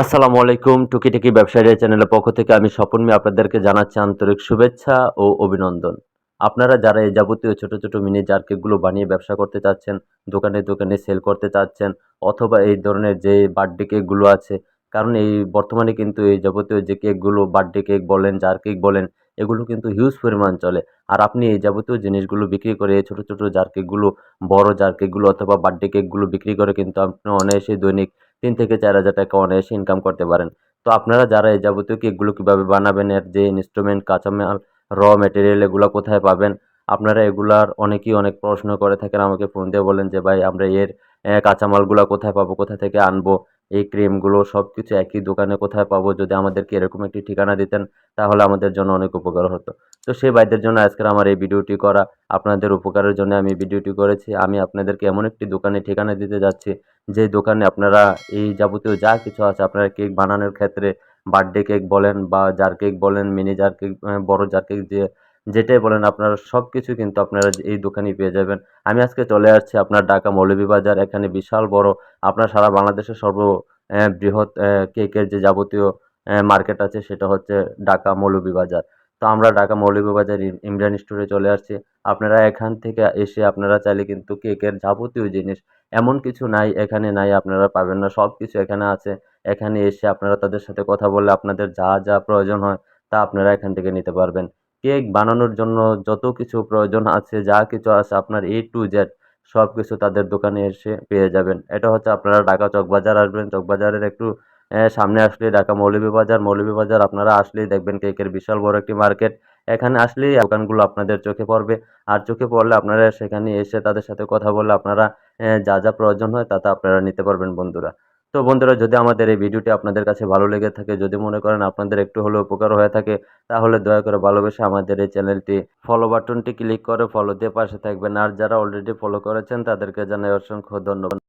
আসসালামু আলাইকুম। টুকিটাকি ব্যবসায়ী চ্যানেলের পক্ষ থেকে আমি স্বপন মিয়া আপনাদেরকে জানাচ্ছি আন্তরিক শুভেচ্ছা ও অভিনন্দন। আপনারা যারা এই যাবতীয় ছোট, ছোট মিনি জার কেকগুলো বানিয়ে ব্যবসা করতে চাচ্ছেন, দোকানে, দোকানে সেল করতে চাচ্ছেন অথবা এই ধরনের যে বার্থডে কেকগুলো আছে, কারণ এই বর্তমানে কিন্তু এই যাবতীয় যে কেকগুলো বার্থডে কেক বলেন, জার কেক বলেন, এগুলো কিন্তু হিউজ পরিমাণ চলে। আর আপনি এই যাবতীয় জিনিসগুলো বিক্রি করে এই ছোট, ছোট জার কেকগুলো, বড় জার কেকগুলো অথবা বার্থডে কেকগুলো বিক্রি করে কিন্তু আপনি অনায়াসেই দৈনিক ৩ থেকে ৪,০০০ টাকা অনায়াসে ইনকাম করতে পারেন। তো আপনারা যারা এই যাবতীয় কেকগুলো কিভাবে বানাবেন, এর যে ইনস্ট্রুমেন্ট, কাঁচামাল, ম্যাটেরিয়াল এগুলা কোথায় পাবেন? আপনারা এগুলার অনেকেই অনেক প্রশ্ন করে থাকেন, আমাকে ফোন দিয়ে বলেন যে, "ভাই আমরা এর কাঁচামালগুলা কোথায় পাবো? কোথা থেকে আনবো? এই ক্রিমগুলো সবকিছু একই দোকানে কোথায় পাবো? যদি আমাদেরকে এরকম একটি ঠিকানা দিতেন তাহলে আমাদের জন্য অনেক উপকার হতো।" তো সেই ভাইদের জন্য আজকের আমার এই ভিডিওটি করা। আপনাদের উপকারের জন্য আমি ভিডিওটি করেছি। আমি আপনাদেরকে এমন একটি দোকানের ঠিকানা দিতে যাচ্ছি যে দোকানে আপনারা এই যাবতীয় যা কিছু আছে আপনারা কেক বানানোর ক্ষেত্রে বার্থডে কেক বলেন বা জার কেক বলেন, মিনি জার কেক, বড় জার কেক যেটাই বলেন আপনারা সবকিছু কিন্তু আপনারা এই দোকানেই পেয়ে যাবেন। আমি আজকে চলে আসছি আপনার ঢাকা মৌলভীবাজার। এখানে বিশাল বড় আপনার সারা বাংলাদেশের বৃহৎ কেকের যে যাবতীয় মার্কেট আছে সেটা হচ্ছে ঢাকা মৌলভীবাজার। তো আমরা ঢাকা মৌলভীবাজার ইমরান স্টোরে চলে আসছি। আপনারা এখান থেকে এসে আপনারা চাইলে কিন্তু কেকের যাবতীয় জিনিস এমন কিছু নাই, এখানে নাই আপনারা পাবেন না। সবকিছু এখানে আছে। এখানে এসে আপনারা তাদের সাথে কথা বললে আপনাদের যা, যা প্রয়োজন হয় তা আপনারা এখান থেকে নিতে পারবেন। কেক বানানোর জন্য যত কিছু প্রয়োজন আছে, যা কিছু আছে আপনার A to Z সবকিছু তাদের দোকানে এসে পেয়ে যাবেন। এটা হচ্ছে আপনারা ঢাকা চকবাজার আসবেন। চকবাজারের একটু সামনে আসলেই ঢাকা মৌলভীবাজার। মৌলভীবাজার আপনারা আসলেই দেখবেন কেকের বিশাল বড় একটি মার্কেট। এখানে আসলেই দোকানগুলো আপনাদের চোখে পড়বে। আর চোখে পড়লে আপনারা সেখানে এসে তাদের সাথে কথা বললে আপনারা যা, যা প্রয়োজন হয় তা আপনারা নিতে পারবেন বন্ধুরা। তো বন্ধুরা যদি আমাদের এই ভিডিওটি আপনাদের কাছে ভালো লেগে থাকে, যদি মনে করেন আপনাদের একটু হলেও উপকার হয়ে থাকে, তাহলে দয়া করে ভালোবেসে আমাদের এই চ্যানেলটি ফলো বাটনটি ক্লিক করে ফলো দিয়ে পাশে থাকবেন। আর যারা অলরেডি ফলো করেছেন তাদেরকে জানাই অসংখ্য ধন্যবাদ।